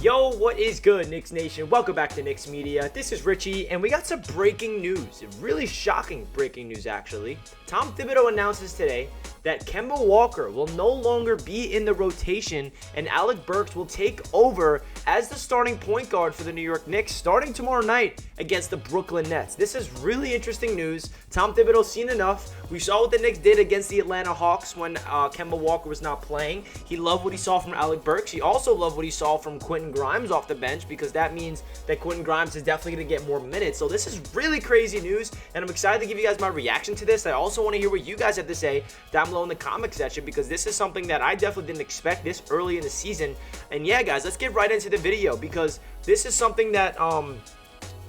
Yo, what is good, Knicks Nation? Welcome back to Knicks Media. This is Richie, and we got some breaking news. Really shocking breaking news, actually. Tom Thibodeau announces today that Kemba Walker will no longer be in the rotation, and Alec Burks will take over as the starting point guard for the New York Knicks starting tomorrow night against the Brooklyn Nets. This is really interesting news. Tom Thibodeau's seen enough. We saw what the Knicks did against the Atlanta Hawks when Kemba Walker was not playing. He loved what he saw from Alec Burks. He also loved what he saw from Quentin Grimes off the bench, because that means that Quentin Grimes is definitely going to get more minutes. So this is really crazy news, and I'm excited to give you guys my reaction to this. I also want to hear what you guys have to say down below in the comment section, because this is something that I definitely didn't expect this early in the season. And yeah, guys, let's get right into the video, because this is something that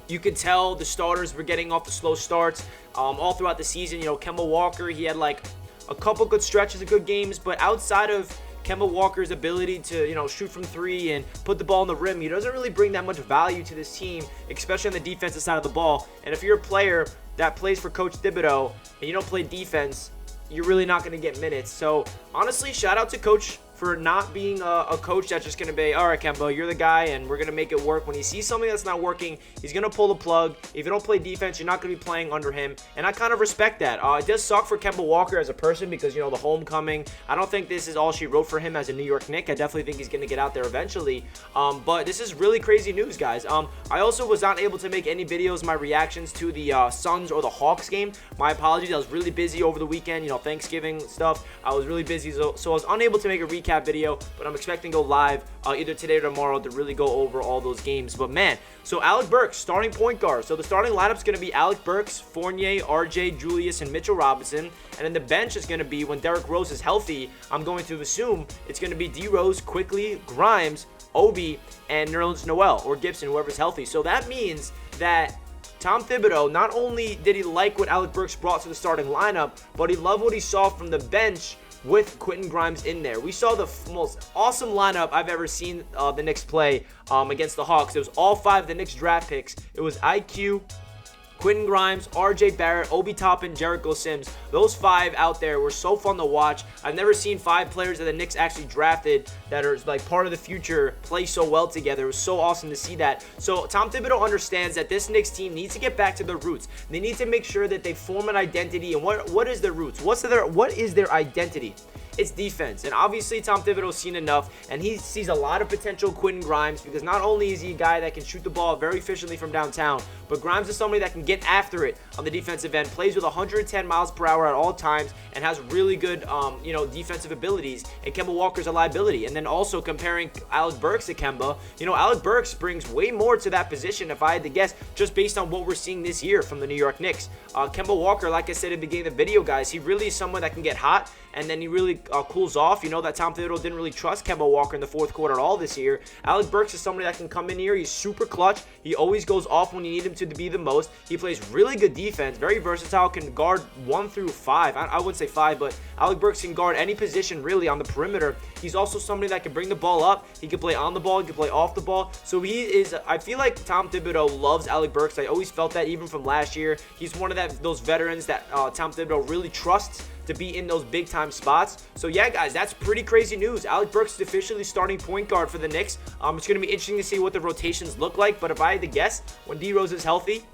you could tell the starters were getting off the slow starts all throughout the season. You know, Kemba Walker, he had like a couple good stretches of good games, but outside of Kemba Walker's ability to, you know, shoot from three and put the ball in the rim, he doesn't really bring that much value to this team, especially on the defensive side of the ball. And if you're a player that plays for Coach Thibodeau and you don't play defense, you're really not going to get minutes. So honestly, shout out to Coach for not being a coach that's just going to be, all right, Kemba, you're the guy, and we're going to make it work. When he sees something that's not working, he's going to pull the plug. If you don't play defense, you're not going to be playing under him, and I kind of respect that. It does suck for Kemba Walker as a person, because, you know, the homecoming, I don't think this is all she wrote for him as a New York Knick. I definitely think he's going to get out there eventually, but this is really crazy news, guys. I also was not able to make any videos, my reactions to the Suns or the Hawks game. My apologies. I was really busy over the weekend, you know, Thanksgiving stuff. I was really busy, so I was unable to make a recap video, but I'm expecting to go live either today or tomorrow to really go over all those games. But man, so Alec Burks, starting point guard. So the starting lineup is going to be Alec Burks, Fournier, RJ, Julius, and Mitchell Robinson. And then the bench is going to be, when Derrick Rose is healthy, I'm going to assume it's going to be D Rose, Quickly, Grimes, Obi, and Nerlens Noel or Gibson, whoever's healthy. So that means that Tom Thibodeau, not only did he like what Alec Burks brought to the starting lineup, but he loved what he saw from the bench with Quentin Grimes in there. We saw the most awesome lineup I've ever seen the Knicks play against the Hawks. It was all five of the Knicks draft picks. It was IQ, Quentin Grimes, RJ Barrett, Obi Toppin, Jericho Sims. Those five out there were so fun to watch. I've never seen five players that the Knicks actually drafted that are like part of the future play so well together. It was so awesome to see that. So Tom Thibodeau understands that this Knicks team needs to get back to their roots. They need to make sure that they form an identity. And what is their roots? What is their identity? It's defense. And obviously Tom Thibodeau's seen enough, and he sees a lot of potential Quentin Grimes, because not only is he a guy that can shoot the ball very efficiently from downtown, but Grimes is somebody that can get after it on the defensive end, plays with 110 miles per hour at all times, and has really good defensive abilities. And Kemba Walker's a liability. And then also comparing Alec Burks to Kemba, you know, Alec Burks brings way more to that position, if I had to guess, just based on what we're seeing this year from the New York Knicks. Kemba Walker, like I said at the beginning of the video, guys, he really is someone that can get hot, and then he really cools off. You know that Tom Thibodeau didn't really trust Kemba Walker in the fourth quarter at all this year. Alec Burks is somebody that can come in here. He's super clutch. He always goes off when you need him to be the most. He plays really good defense, very versatile, can guard 1 through 5. I wouldn't say 5, but Alec Burks can guard any position really on the perimeter. He's also somebody that can bring the ball up. He can play on the ball. He can play off the ball. So he is, I feel like Tom Thibodeau loves Alec Burks. I always felt that even from last year. He's one of those veterans that Tom Thibodeau really trusts to be in those big time spots. So yeah, guys, that's pretty crazy news. Alec Burks is officially starting point guard for the Knicks. It's going to be interesting to see what the rotations look like, but if I had to guess, when D Rose is healthy,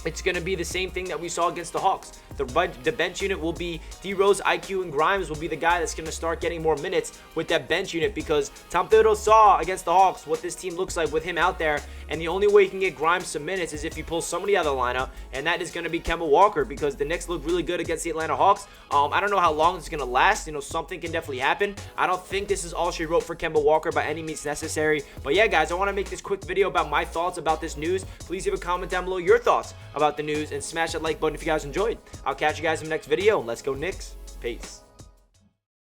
it's going to be the same thing that we saw against the Hawks. The bench unit will be D Rose, IQ, and Grimes will be the guy that's going to start getting more minutes with that bench unit, because Tom Thibodeau saw against the Hawks what this team looks like with him out there, and the only way you can get Grimes some minutes is if you pull somebody out of the lineup, and that is going to be Kemba Walker, because the Knicks look really good against the Atlanta Hawks. I don't know how long it's going to last. You know, something can definitely happen. I don't think this is all she wrote for Kemba Walker by any means necessary. But yeah, guys, I want to make this quick video about my thoughts about this news. Please leave a comment down below your thoughts about the news, and smash that like button if you guys enjoyed. I'll catch you guys in the next video. Let's go Knicks. Peace.